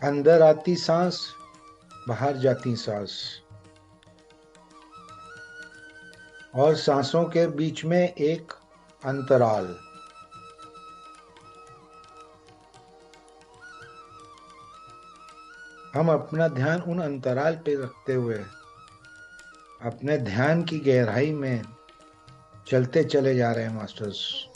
अंदर आती सांस, बाहर जाती सांस, और सांसों के बीच में एक अंतराल। हम अपना ध्यान उन अंतराल पे रखते हुए अपने ध्यान की गहराई में चलते चले जा रहे हैं मास्टर्स।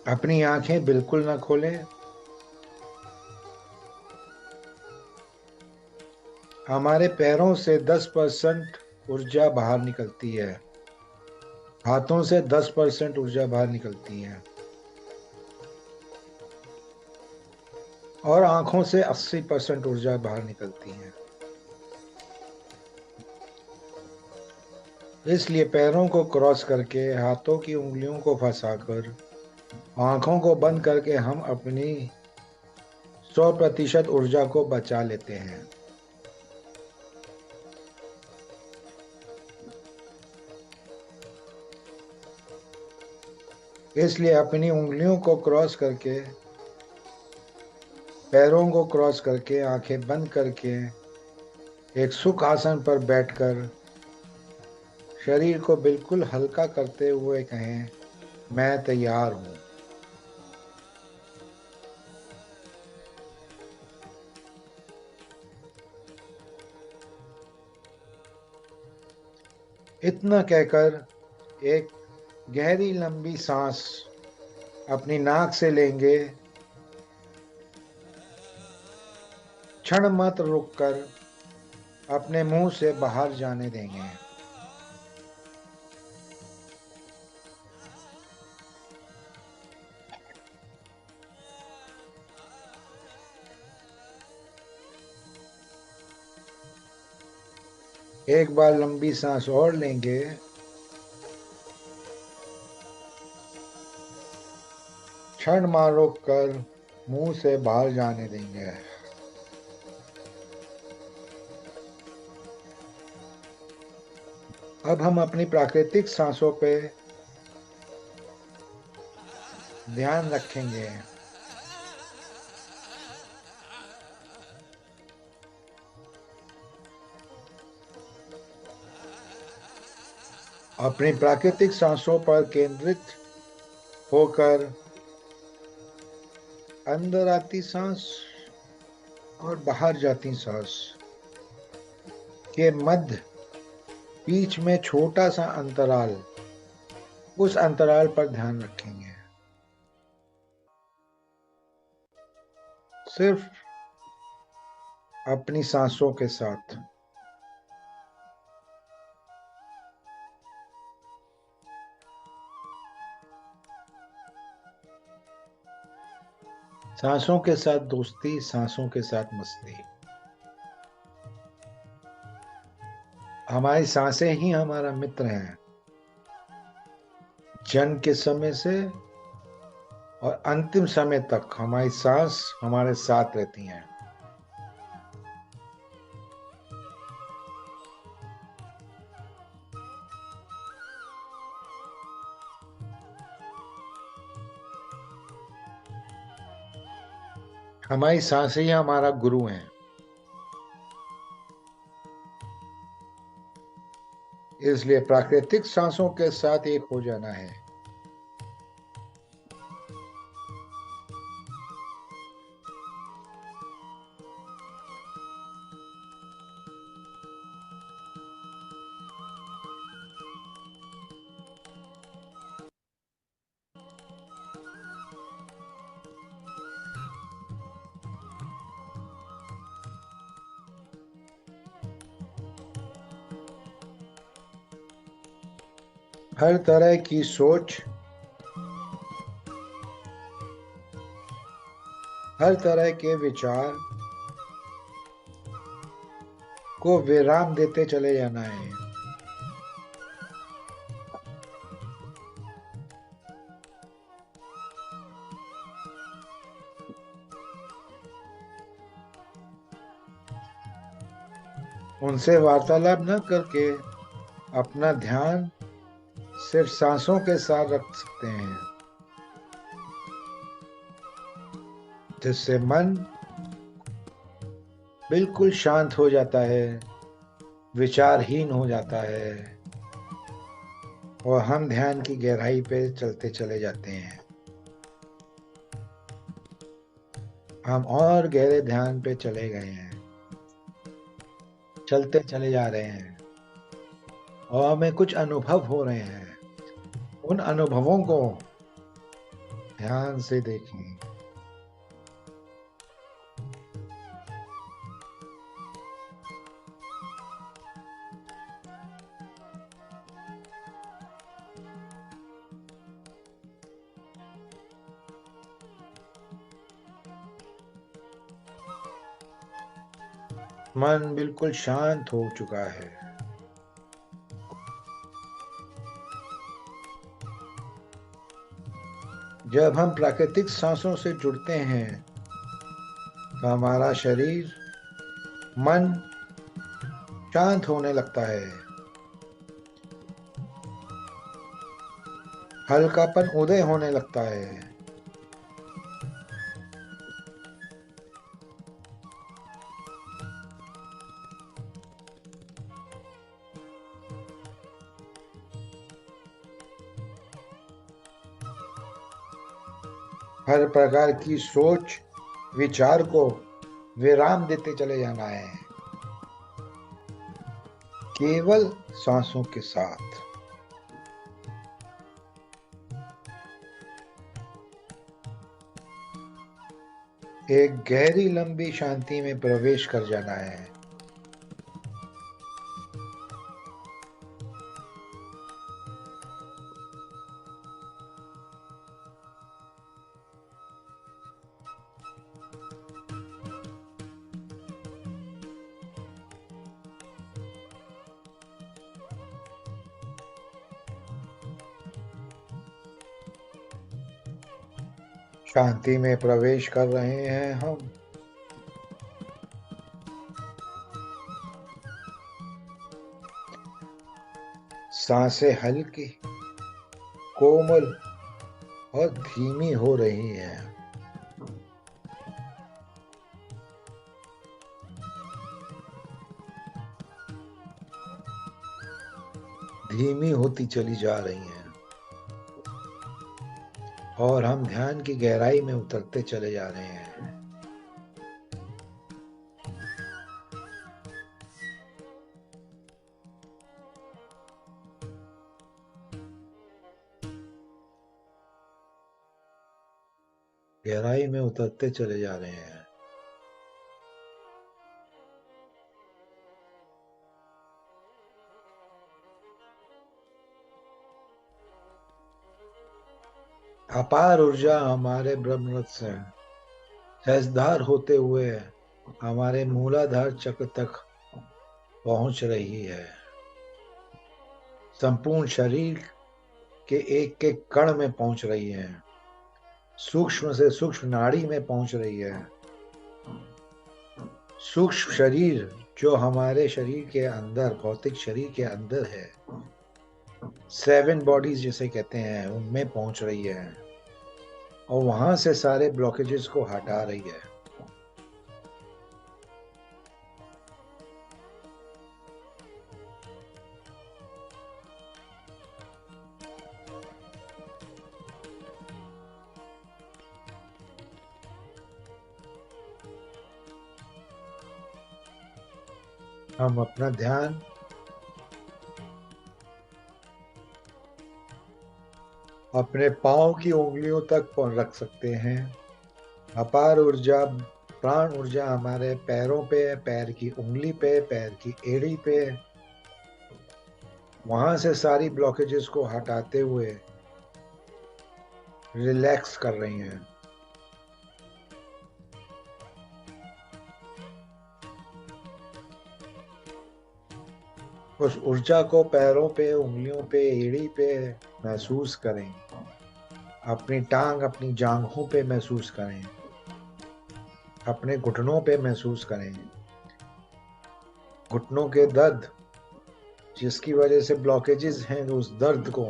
अपनी आंखें बिल्कुल ना खोलें। हमारे पैरों से 10% ऊर्जा बाहर निकलती है, हाथों से 10% ऊर्जा बाहर निकलती है, और आंखों से 80% ऊर्जा बाहर निकलती है। इसलिए पैरों को क्रॉस करके, हाथों की उंगलियों को फंसाकर, आंखों को बंद करके हम अपनी 100% ऊर्जा को बचा लेते हैं। इसलिए अपनी उंगलियों को क्रॉस करके, पैरों को क्रॉस करके, आंखें बंद करके एक सुख आसन पर बैठकर शरीर को बिल्कुल हल्का करते हुए कहें, मैं तैयार हूं। इतना कहकर एक गहरी लंबी सांस अपनी नाक से लेंगे, क्षण मात्र रुककर अपने मुंह से बाहर जाने देंगे। एक बार लंबी सांस और लेंगे, क्षण मार रोक कर मुंह से बाहर जाने देंगे। अब हम अपनी प्राकृतिक सांसों पे ध्यान रखेंगे। अपनी प्राकृतिक सांसों पर केंद्रित होकर अंदर आती सांस और बाहर जाती सांस के मध्य बीच में छोटा सा अंतराल, उस अंतराल पर ध्यान रखेंगे। सिर्फ अपनी सांसों के साथ। सांसों के साथ दोस्ती, सांसों के साथ मस्ती। हमारी सांसें ही हमारा मित्र हैं, जन्म के समय से और अंतिम समय तक हमारी सांस हमारे साथ रहती हैं। हमारी सांसें ही हमारा गुरु हैं। इसलिए प्राकृतिक सांसों के साथ एक हो जाना है। हर तरह की सोच, हर तरह के विचार को विराम देते चले जाना है। उनसे वार्तालाप न करके अपना ध्यान सिर्फ सांसों के साथ रख सकते हैं, जिससे मन बिल्कुल शांत हो जाता है, विचारहीन हो जाता है और हम ध्यान की गहराई पे चलते चले जाते हैं। हम और गहरे ध्यान पे चले गए हैं, चलते चले जा रहे हैं और हमें कुछ अनुभव हो रहे हैं। उन अनुभवों को ध्यान से देखें। मन बिल्कुल शांत हो चुका है। जब हम प्राकृतिक सांसों से जुड़ते हैं तो हमारा शरीर, मन शांत होने लगता है। हल्कापन उदय होने लगता है। हर प्रकार की सोच, विचार को विराम देते चले जाना है, केवल सांसों के साथ। एक गहरी लंबी शांति में प्रवेश कर जाना है। शांति में प्रवेश कर रहे हैं हम। सांसें हल्की, कोमल और धीमी हो रही हैं। धीमी होती चली जा रही हैं और हम ध्यान की गहराई में उतरते चले जा रहे हैं। गहराई में उतरते चले जा रहे हैं। अपार ऊर्जा हमारे ब्रह्मरथ से सहस्त्रधार होते हुए हमारे मूलाधार चक्र तक पहुंच रही है। संपूर्ण शरीर के एक एक कण में पहुंच रही है। सूक्ष्म से सूक्ष्म नाड़ी में पहुंच रही है। सूक्ष्म शरीर जो हमारे शरीर के अंदर, भौतिक शरीर के अंदर है, 7 बॉडीज जिसे कहते हैं, उनमें पहुंच रही है और वहां से सारे ब्लॉकेजेस को हटा रही है। हम अपना ध्यान अपने पांव की उंगलियों तक रख सकते हैं। अपार ऊर्जा, प्राण ऊर्जा हमारे पैरों पे, पैर की उंगली पे, पैर की एड़ी पे, वहां से सारी ब्लॉकेजेस को हटाते हुए रिलैक्स कर रही हैं। उस ऊर्जा को पैरों पे, उंगलियों पे, एड़ी पे महसूस करें। अपनी टांग, अपनी जांघों पे महसूस करें। अपने घुटनों पे महसूस करें। घुटनों के दर्द जिसकी वजह से ब्लॉकेजेस हैं उस दर्द को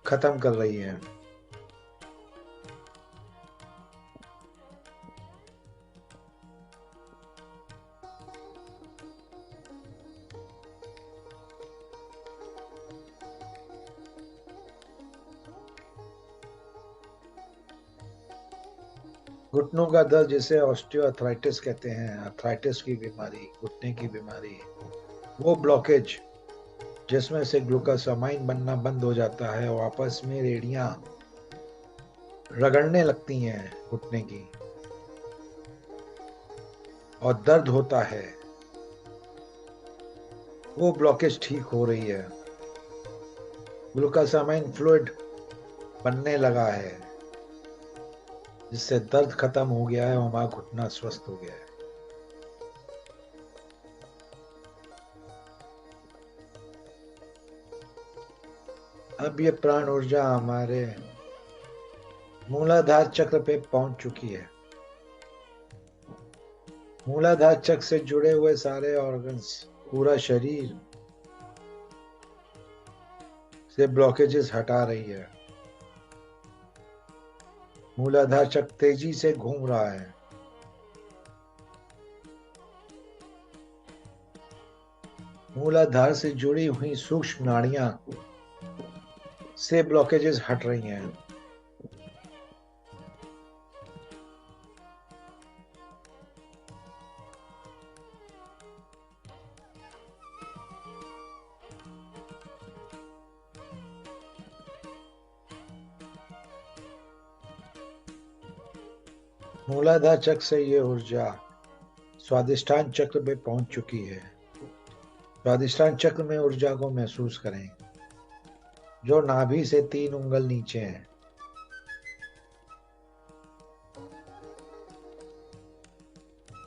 खत्म कर रही है। घुटनों का दर्द जिसे ऑस्टियोआर्थराइटिस कहते हैं, आर्थराइटिस की बीमारी, घुटने की बीमारी, वो ब्लॉकेज जिसमें से ग्लूकोसामाइन बनना बंद हो जाता है और आपस में रेडियां रगड़ने लगती हैं घुटने की और दर्द होता है, वो ब्लॉकेज ठीक हो रही है। ग्लूकोसामाइन फ्लूइड बनने लगा है जिससे दर्द खत्म हो गया है और हमारा घुटना स्वस्थ हो गया है। अब ये प्राण ऊर्जा हमारे मूलाधार चक्र पे पहुंच चुकी है। मूलाधार चक्र से जुड़े हुए सारे ऑर्गन्स, पूरा शरीर से ब्लॉकेजेस हटा रही है। मूलाधार चक्र तेजी से घूम रहा है। मूलाधार से जुड़ी हुई सूक्ष्म नाड़ियां से ब्लॉकेजेस हट रही हैं। मूलाधार चक्र से ये ऊर्जा स्वादिष्टान चक्र पे पहुंच चुकी है। स्वादिष्टान चक्र में ऊर्जा को महसूस करें जो नाभि से 3 उंगल नीचे है।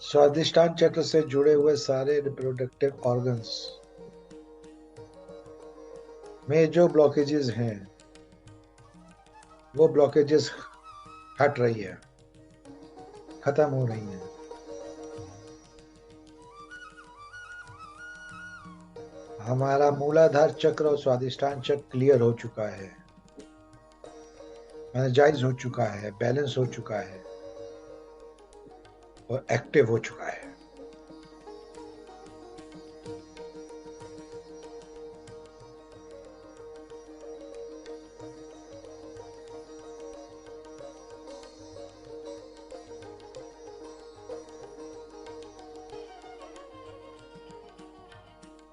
स्वादिष्टान चक्र से जुड़े हुए सारे रिप्रोडक्टिव ऑर्गन्स में जो ब्लॉकेजेस हैं वो ब्लॉकेजेस हट रही है, खत्म हो रही हैं। हमारा मूलाधार चक्र और स्वादिष्टान चक्र क्लियर हो चुका है, एनर्जाइज हो चुका है, बैलेंस हो चुका है और एक्टिव हो चुका है।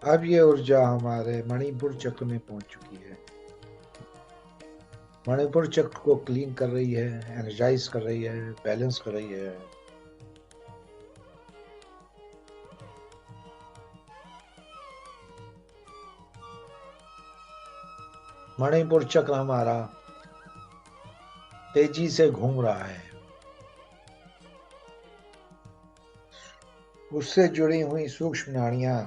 अब ये ऊर्जा हमारे मणिपुर चक्र में पहुंच चुकी है। मणिपुर चक्र को क्लीन कर रही है, एनर्जाइज कर रही है, बैलेंस कर रही है। मणिपुर चक्र हमारा तेजी से घूम रहा है। उससे जुड़ी हुई सूक्ष्म नाड़ियां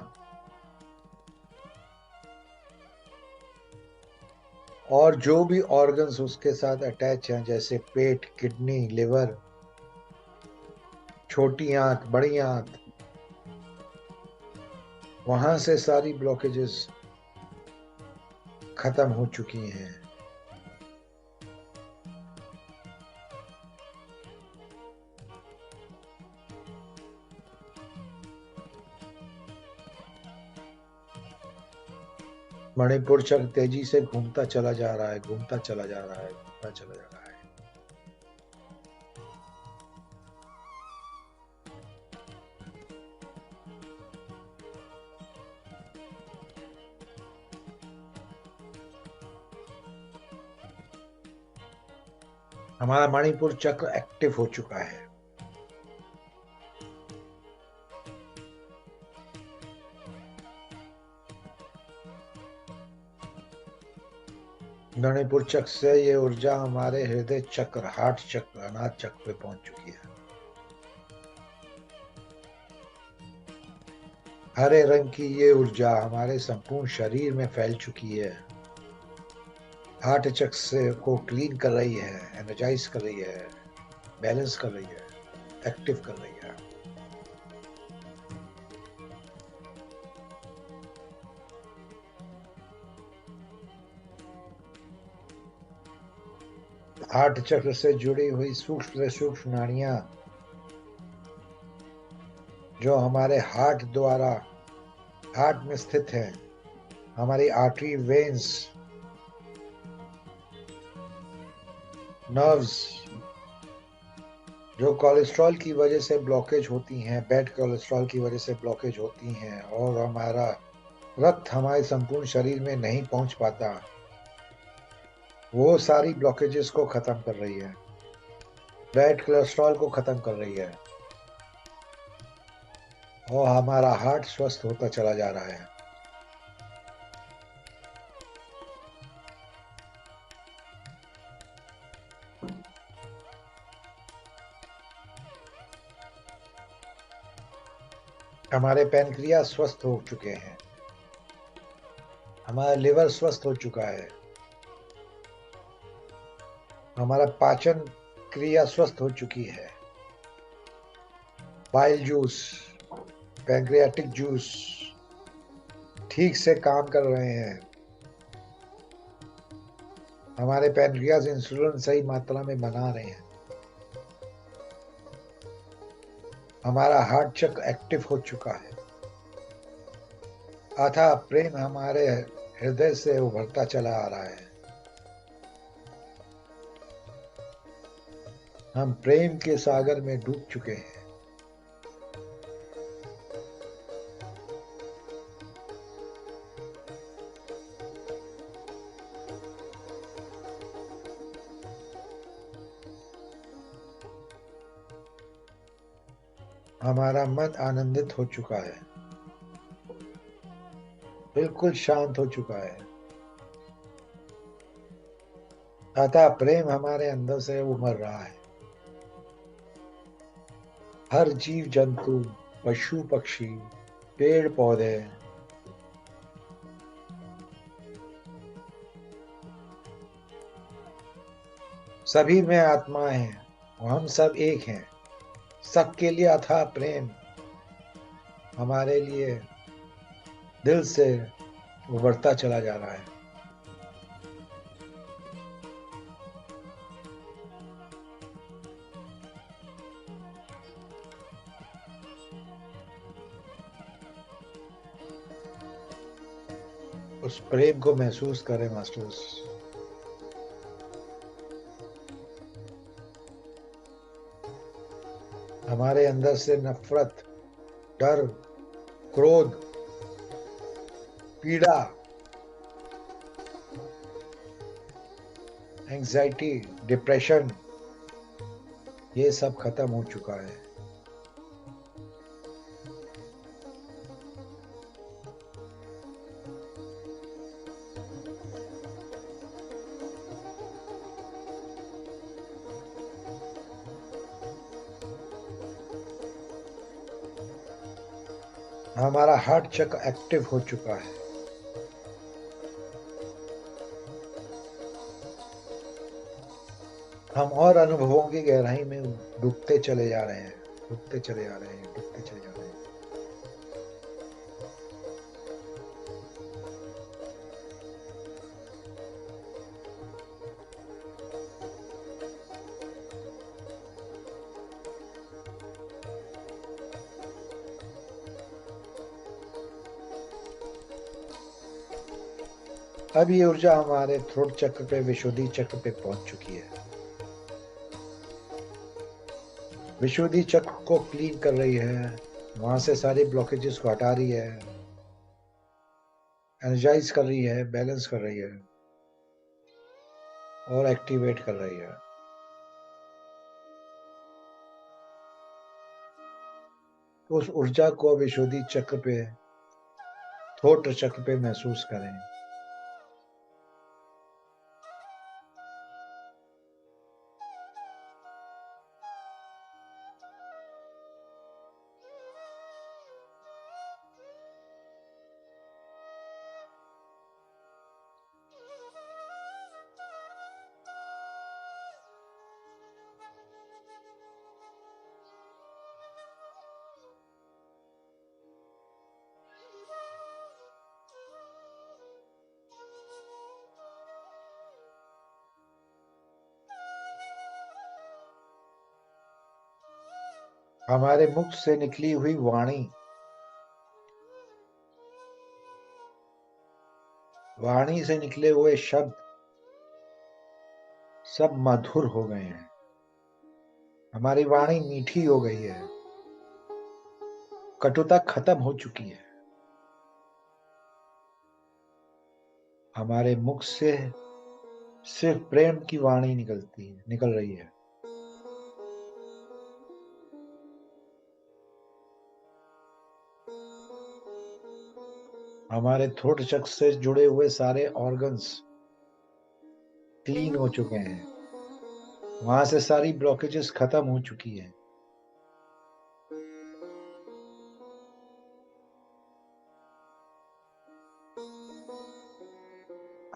और जो भी ऑर्गन्स उसके साथ अटैच हैं, जैसे पेट, किडनी, लिवर, छोटी आंत, बड़ी आंत, वहां से सारी ब्लॉकेजेस खत्म हो चुकी हैं। मणिपुर चक्र तेजी से घूमता चला जा रहा है, घूमता चला जा रहा है, घूमता चला जा रहा है। हमारा मणिपुर चक्र एक्टिव हो चुका है। मणिपुर चक्र से ये ऊर्जा हमारे हृदय चक्र, हार्ट चक्र, अनाहत चक्र पे पहुंच चुकी है। हरे रंग की ये ऊर्जा हमारे संपूर्ण शरीर में फैल चुकी है। हार्ट चक्र से को क्लीन कर रही है, एनर्जाइज कर रही है, बैलेंस कर रही है, एक्टिव कर रही है। हार्ट चक्र से जुड़ी हुई सूक्ष्म से सूक्ष्म नाड़ियां जो हमारे हार्ट में स्थित है, हमारी आर्टरी, वेन्स, नर्व्स, जो कोलेस्ट्रॉल की वजह से ब्लॉकेज होती हैं, बैड कोलेस्ट्रॉल की वजह से ब्लॉकेज होती हैं, और हमारा रक्त हमारे संपूर्ण शरीर में नहीं पहुंच पाता, वो सारी ब्लॉकेजेस को खत्म कर रही है, बैड कोलेस्ट्रॉल को खत्म कर रही है, और हमारा हार्ट स्वस्थ होता चला जा रहा है। हमारे पैनक्रियास स्वस्थ हो चुके हैं, हमारा लिवर स्वस्थ हो चुका है, हमारा पाचन क्रिया स्वस्थ हो चुकी है, बाइल जूस, पैंक्रियाटिक जूस ठीक से काम कर रहे हैं, हमारे पैनक्रियास इंसुलिन सही मात्रा में बना रहे हैं, हमारा हार्ट चक्र एक्टिव हो चुका है, अथाह प्रेम हमारे हृदय से उभरता चला आ रहा है, हम प्रेम के सागर में डूब चुके हैं। हमारा मन आनंदित हो चुका है, बिल्कुल शांत हो चुका है, अतः प्रेम हमारे अंदर से उमड़ रहा है। हर जीव जंतु, पशु पक्षी, पेड़ पौधे, सभी में आत्माएं हैं, और हम सब एक हैं। सबके लिए अथाह प्रेम हमारे लिए दिल से उभरता चला जा रहा है। उस प्रेम को महसूस करें मास्टर्स। हमारे अंदर से नफरत, डर, क्रोध, पीड़ा, एंजाइटी, डिप्रेशन, ये सब खत्म हो चुका है। हमारा हार्ट चक्र एक्टिव हो चुका है, हम और अनुभवों की गहराई में डूबते चले जा रहे हैं, डूबते चले जा रहे हैं, डूबते चले जा रहे हैं। अब ये ऊर्जा हमारे थ्रोट चक्र पे, विशुद्धि चक्र पे पहुंच चुकी है, विशुद्धि चक्र को क्लीन कर रही है, वहां से सारी ब्लॉकेजेस को हटा रही है, एनर्जाइज कर रही है, बैलेंस कर रही है, और एक्टिवेट कर रही है। तो उस ऊर्जा को विशुद्धि चक्र पे, थ्रोट चक्र पे महसूस करें। हमारे मुख से निकली हुई वाणी, वाणी से निकले हुए शब्द सब मधुर हो गए हैं। हमारी वाणी मीठी हो गई है, कटुता खत्म हो चुकी है। हमारे मुख से सिर्फ प्रेम की वाणी निकल रही है। हमारे थ्रोट चक्र से जुड़े हुए सारे ऑर्गन्स क्लीन हो चुके हैं, वहां से सारी ब्लॉकेजेस खत्म हो चुकी है।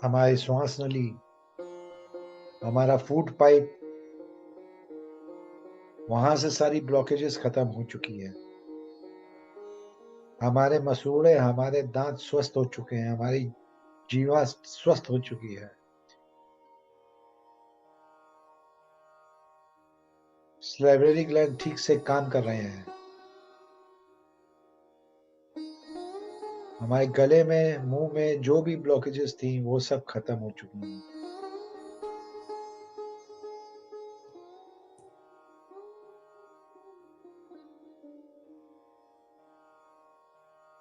हमारी श्वास नली, हमारा फूड पाइप, वहां से सारी ब्लॉकेजेस खत्म हो चुकी है। हमारे मसूड़े, हमारे दांत स्वस्थ हो चुके हैं, हमारी जीवा स्वस्थ हो चुकी है। स्लाइवरी ग्लैंड ठीक से काम कर रहे हैं। हमारे गले में, मुंह में जो भी ब्लॉकेजेस थी वो सब खत्म हो चुकी हैं।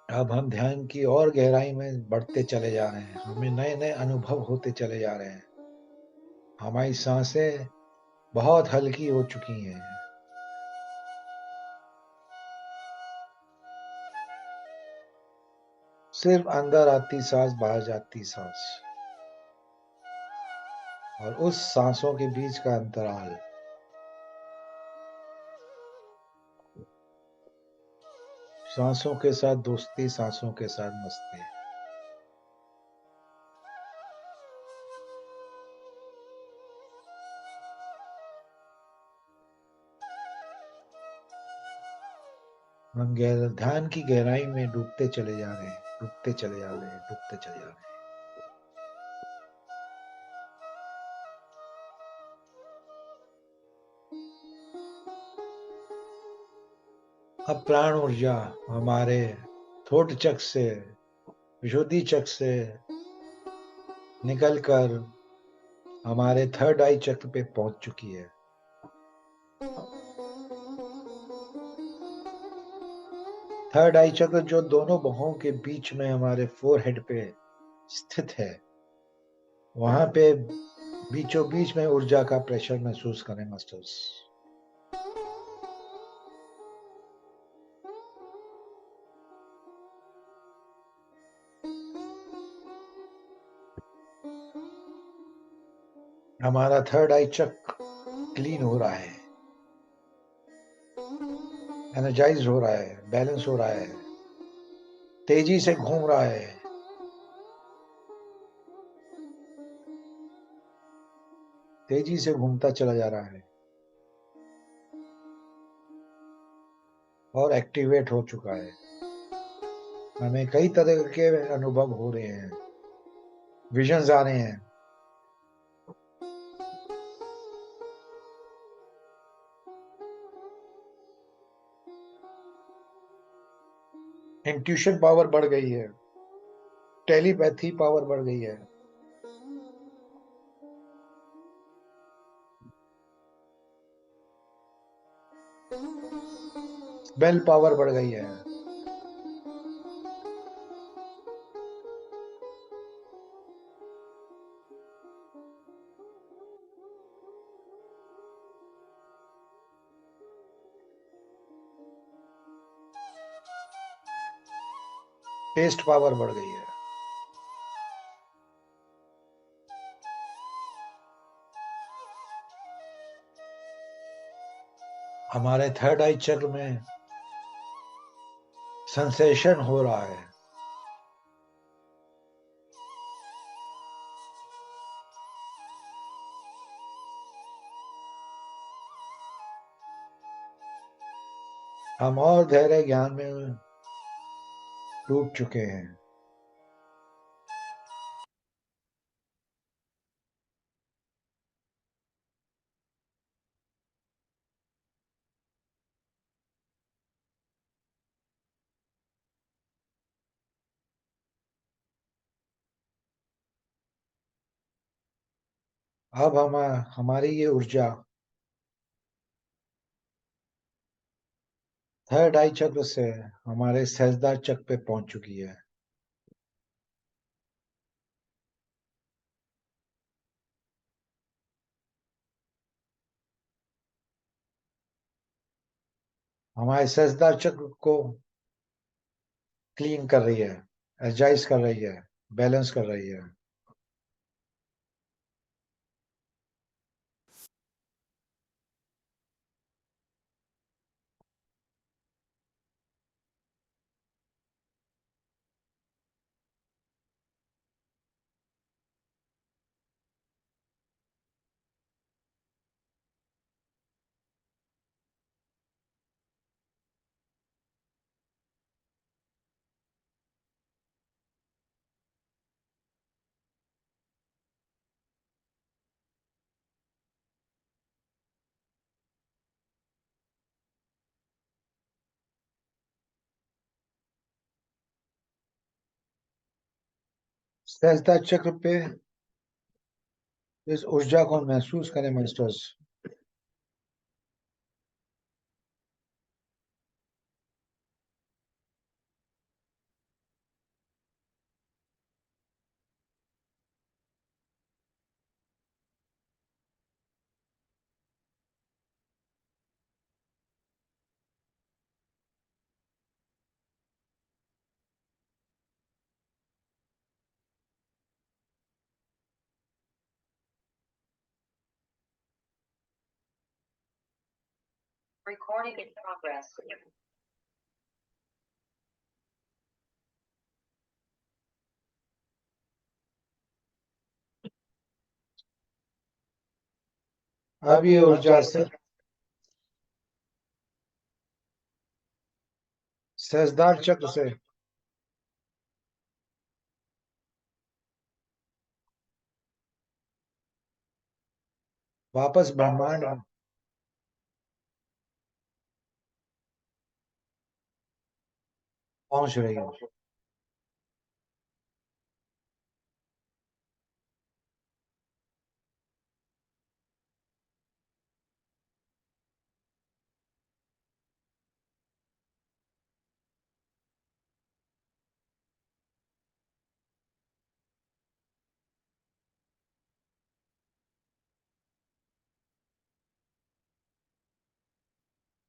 अब हम ध्यान की और गहराई में बढ़ते चले जा रहे हैं, हमें नए नए अनुभव होते चले जा रहे हैं। हमारी सांसें बहुत हल्की हो चुकी हैं। सिर्फ अंदर आती सांस, बाहर जाती सांस, और उस सांसों के बीच का अंतराल। सांसों के साथ दोस्ती, सांसों के साथ मस्ती। हम ध्यान की गहराई में डूबते चले जा रहे हैं, डूबते चले जा रहे हैं, डूबते चले जा रहे हैं। अब प्राण ऊर्जा हमारे थ्रोट चक्र से, विशुद्धि चक्र से निकलकर हमारे थर्ड आई चक्र पे पहुंच चुकी है। थर्ड आई चक्र जो दोनों बाहों के बीच में हमारे फोरहेड पे स्थित है, वहां पे बीचों बीच में ऊर्जा का प्रेशर महसूस करें मास्टर्स। हमारा थर्ड आई चक्र क्लीन हो रहा है, एनर्जाइज हो रहा है, बैलेंस हो रहा है, तेजी से घूम रहा है। तेजी से घूमता चला जा रहा है और एक्टिवेट हो चुका है। हमें कई तरह के अनुभव हो रहे हैं, विजन्स आ रहे हैं। इंट्यूशन पावर बढ़ गई है, टेलीपैथी पावर बढ़ गई है, स्मेल पावर बढ़ गई है। टेस्ट पावर बढ़ गई है। हमारे थर्ड आई चक्र में सेंसेशन हो रहा है। हम और गहरे ज्ञान में डूब चुके हैं। अब हम हमारी ये ऊर्जा थर्ड आई चक्र से हमारे सहस्त्रार चक्र पे पहुंच चुकी है। हमारे सहस्त्रार चक्र को क्लीन कर रही है, एनर्जाइज कर रही है, बैलेंस कर रही है। सहस्त्रार चक्र पे इस ऊर्जा को महसूस करें मास्टर्स। Recording in progress. अब ये ऊर्जा से सहस्त्रार चक्र से वापस ब्रह्मांड में पहुंच रही है।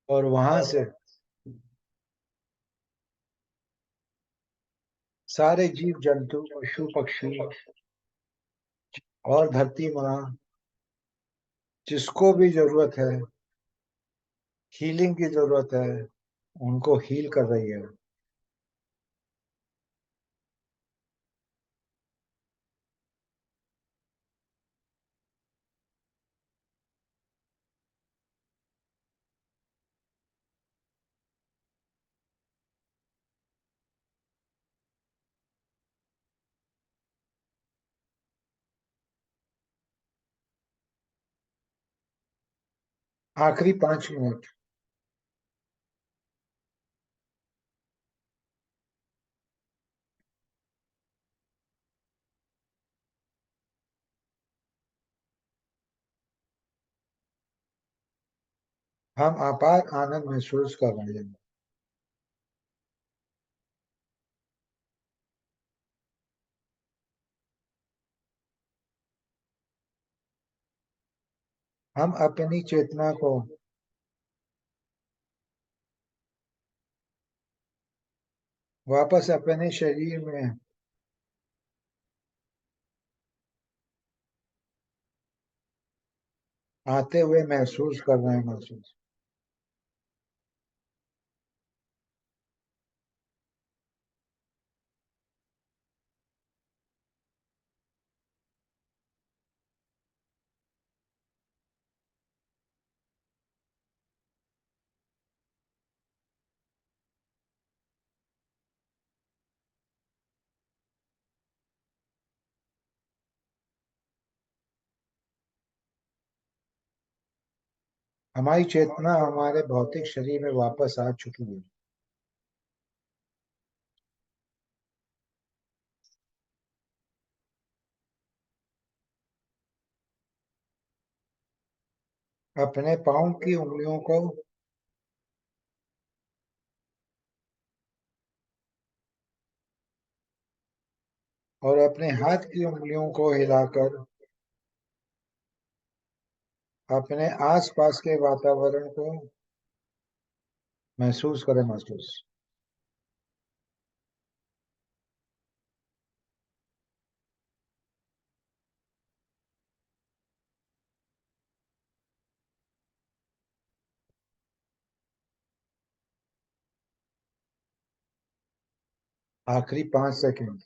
और वहां से सारे जीव जंतु, पशु पक्षी और धरती माँ, जिसको भी जरूरत है, हीलिंग की जरूरत है, उनको हील कर रही है। आखिरी 5 मिनट। हम अपार आनंद महसूस कर रहे हैं। हम अपनी चेतना को वापस अपने शरीर में आते हुए महसूस कर रहे हैं, महसूस। हमारी चेतना हमारे भौतिक शरीर में वापस आ चुकी है। अपने पाँव की उंगलियों को और अपने हाथ की उंगलियों को हिलाकर अपने आसपास के वातावरण को महसूस करें मास्टर्स। आखिरी 5 सेकंड।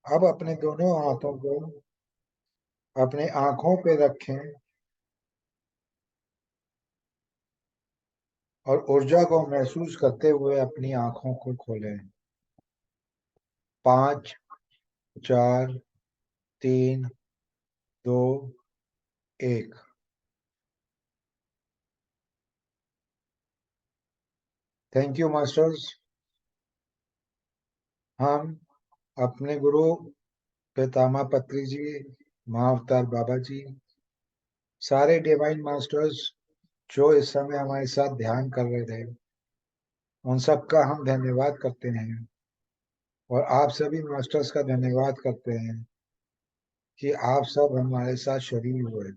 अब अपने दोनों हाथों को अपने आंखों पे रखें और ऊर्जा को महसूस करते हुए अपनी आंखों को खोलें। 5, 4, 3, 2, 1। Thank you masters. हम अपने गुरु पितामह पत्री जी, महाअवतार बाबा जी, सारे डिवाइन मास्टर्स जो इस समय हमारे साथ ध्यान कर रहे थे, उन सब का हम धन्यवाद करते हैं। और आप सभी मास्टर्स का धन्यवाद करते हैं कि आप सब हमारे साथ शरीर हुए।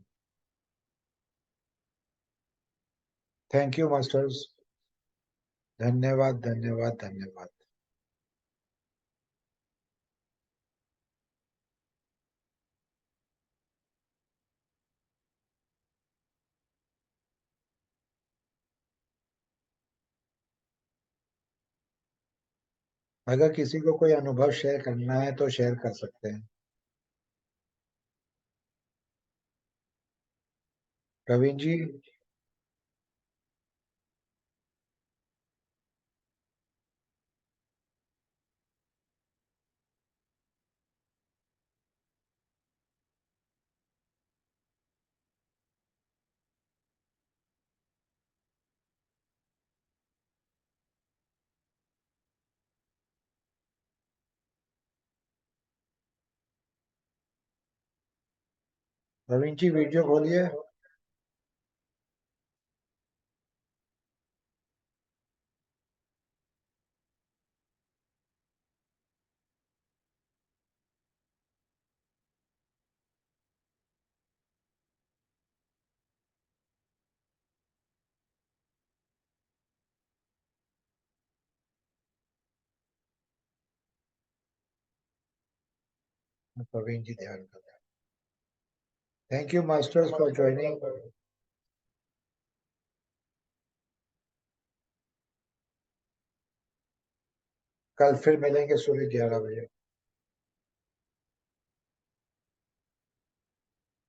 Thank you masters. धन्यवाद धन्यवाद धन्यवाद। अगर किसी को कोई अनुभव शेयर करना है तो शेयर कर सकते हैं। प्रवीण जी। प्रवीण जी वीडियो खोलिए। प्रवीण जी ध्यान कर रहे हैं। Thank you masters for joining. कल फिर मिलेंगे सुबह 11 बजे।